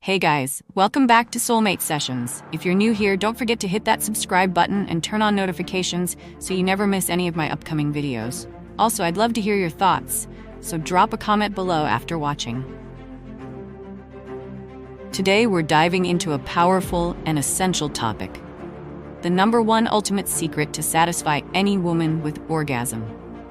Hey guys, welcome back to Soulmate Sessions. If you're new here, don't forget to hit that subscribe button and turn on notifications so you never miss any of my upcoming videos. Also, I'd love to hear your thoughts, so drop a comment below after watching. Today, we're diving into a powerful and essential topic: the #1 ultimate secret to satisfy any woman with orgasm.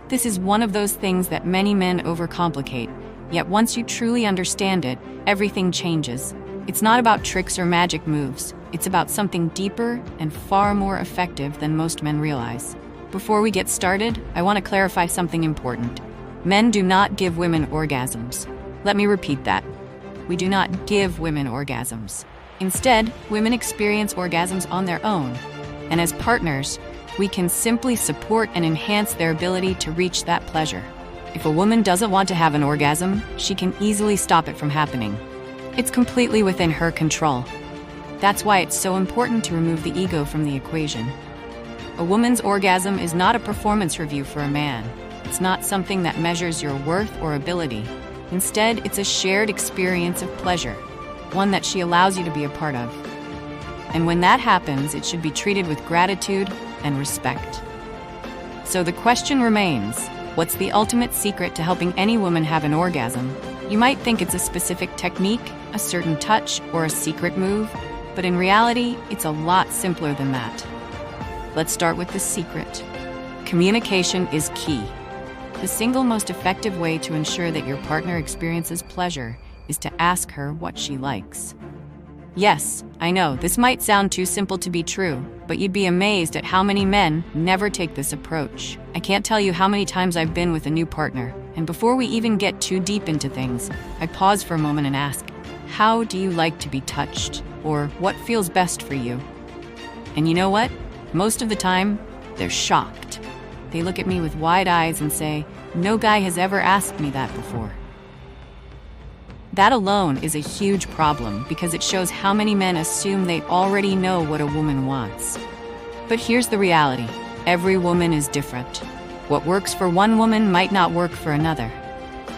This is one of those things that many men overcomplicate, yet once you truly understand it, everything changes. It's not about tricks or magic moves. It's about something deeper and far more effective than most men realize. Before we get started, I want to clarify something important. Men do not give women orgasms. Let me repeat that. We do not give women orgasms. Instead, women experience orgasms on their own. And as partners, we can simply support and enhance their ability to reach that pleasure. If a woman doesn't want to have an orgasm, she can easily stop it from happening. It's completely within her control. That's why it's so important to remove the ego from the equation. A woman's orgasm is not a performance review for a man. It's not something that measures your worth or ability. Instead, it's a shared experience of pleasure, one that she allows you to be a part of. And when that happens, it should be treated with gratitude and respect. So the question remains, what's the ultimate secret to helping any woman have an orgasm? You might think it's a specific technique, a certain touch, or a secret move, but in reality, it's a lot simpler than that. Let's start with the secret. Communication is key. The single most effective way to ensure that your partner experiences pleasure is to ask her what she likes. Yes, I know, this might sound too simple to be true, but you'd be amazed at how many men never take this approach. I can't tell you how many times I've been with a new partner, and before we even get too deep into things, I pause for a moment and ask, how do you like to be touched? Or what feels best for you? And you know what? Most of the time, they're shocked. They look at me with wide eyes and say, no guy has ever asked me that before. That alone is a huge problem because it shows how many men assume they already know what a woman wants. But here's the reality. Every woman is different. What works for one woman might not work for another.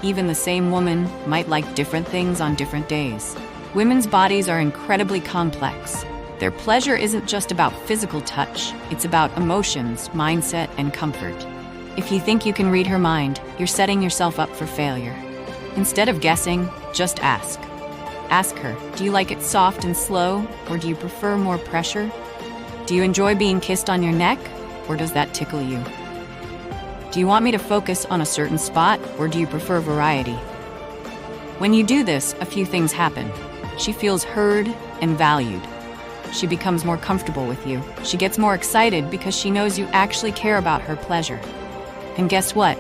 Even the same woman might like different things on different days. Women's bodies are incredibly complex. Their pleasure isn't just about physical touch. It's about emotions, mindset, and comfort. If you think you can read her mind, you're setting yourself up for failure. Instead of guessing, just ask. Ask her, do you like it soft and slow, or do you prefer more pressure? Do you enjoy being kissed on your neck, or does that tickle you? Do you want me to focus on a certain spot, or do you prefer variety? When you do this, a few things happen. She feels heard and valued. She becomes more comfortable with you. She gets more excited because she knows you actually care about her pleasure. And guess what?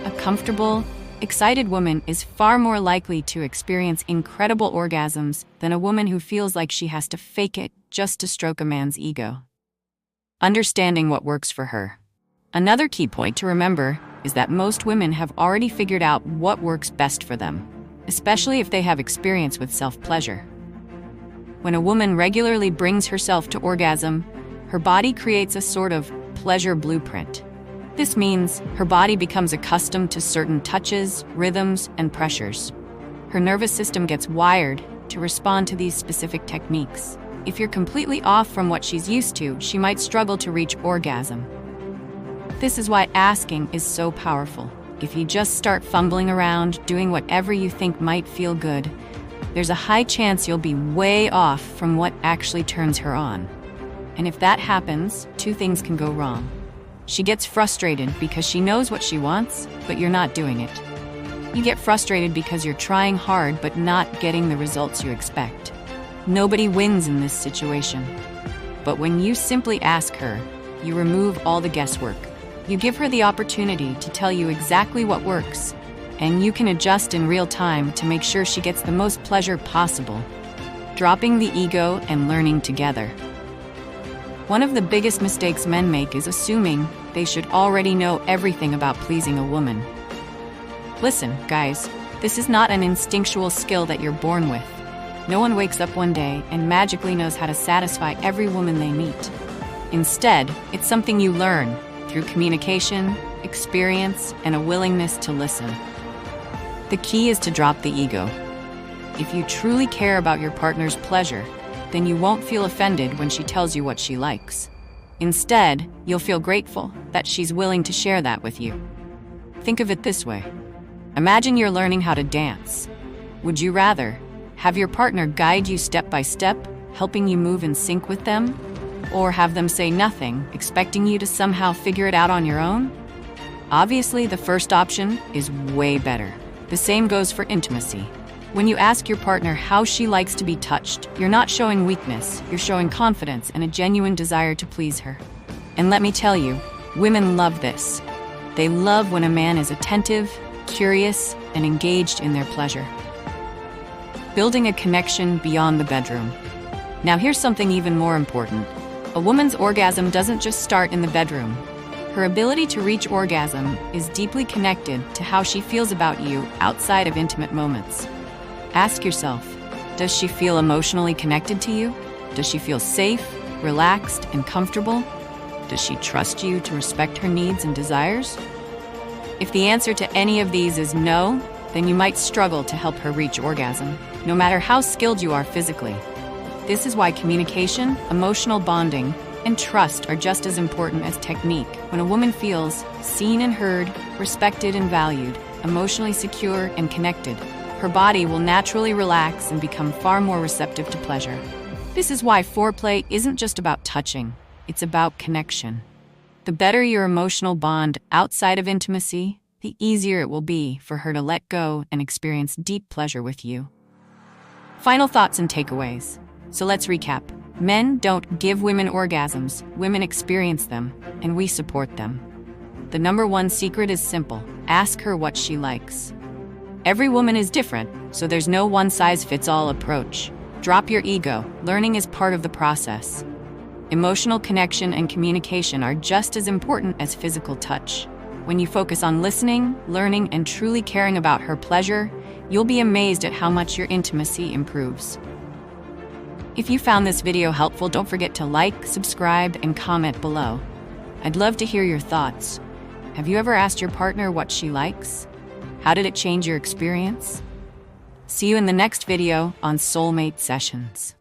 A comfortable, excited woman is far more likely to experience incredible orgasms than a woman who feels like she has to fake it just to stroke a man's ego. Understanding what works for her. Another key point to remember is that most women have already figured out what works best for them, especially if they have experience with self-pleasure. When a woman regularly brings herself to orgasm, her body creates a sort of pleasure blueprint. This means her body becomes accustomed to certain touches, rhythms, and pressures. Her nervous system gets wired to respond to these specific techniques. If you're completely off from what she's used to, she might struggle to reach orgasm. This is why asking is so powerful. If you just start fumbling around, doing whatever you think might feel good, there's a high chance you'll be way off from what actually turns her on. And if that happens, two things can go wrong. She gets frustrated because she knows what she wants, but you're not doing it. You get frustrated because you're trying hard but not getting the results you expect. Nobody wins in this situation. But when you simply ask her, you remove all the guesswork. You give her the opportunity to tell you exactly what works, and you can adjust in real time to make sure she gets the most pleasure possible. Dropping the ego and learning together. One of the biggest mistakes men make is assuming they should already know everything about pleasing a woman. Listen, guys, this is not an instinctual skill that you're born with. No one wakes up one day and magically knows how to satisfy every woman they meet. Instead, it's something you learn through communication, experience, and a willingness to listen. The key is to drop the ego. If you truly care about your partner's pleasure, then you won't feel offended when she tells you what she likes. Instead, you'll feel grateful that she's willing to share that with you. Think of it this way. Imagine you're learning how to dance. Would you rather have your partner guide you step by step, helping you move in sync with them? Or have them say nothing, expecting you to somehow figure it out on your own? Obviously, the first option is way better. The same goes for intimacy. When you ask your partner how she likes to be touched, you're not showing weakness, you're showing confidence and a genuine desire to please her. And let me tell you, women love this. They love when a man is attentive, curious, and engaged in their pleasure. Building a connection beyond the bedroom. Now here's something even more important. A woman's orgasm doesn't just start in the bedroom. Her ability to reach orgasm is deeply connected to how she feels about you outside of intimate moments. Ask yourself, does she feel emotionally connected to you? Does she feel safe, relaxed, and comfortable? Does she trust you to respect her needs and desires? If the answer to any of these is no, then you might struggle to help her reach orgasm, no matter how skilled you are physically. This is why communication, emotional bonding, and trust are just as important as technique. When a woman feels seen and heard, respected and valued, emotionally secure and connected, her body will naturally relax and become far more receptive to pleasure. This is why foreplay isn't just about touching, it's about connection. The better your emotional bond outside of intimacy, the easier it will be for her to let go and experience deep pleasure with you. Final thoughts and takeaways. So let's recap. Men don't give women orgasms, women experience them, and we support them. The number one secret is simple. Ask her what she likes. Every woman is different, so there's no one-size-fits-all approach. Drop your ego. Learning is part of the process. Emotional connection and communication are just as important as physical touch. When you focus on listening, learning, and truly caring about her pleasure, you'll be amazed at how much your intimacy improves. If you found this video helpful, don't forget to like, subscribe, and comment below. I'd love to hear your thoughts. Have you ever asked your partner what she likes? How did it change your experience? See you in the next video on Soulmate Sessions.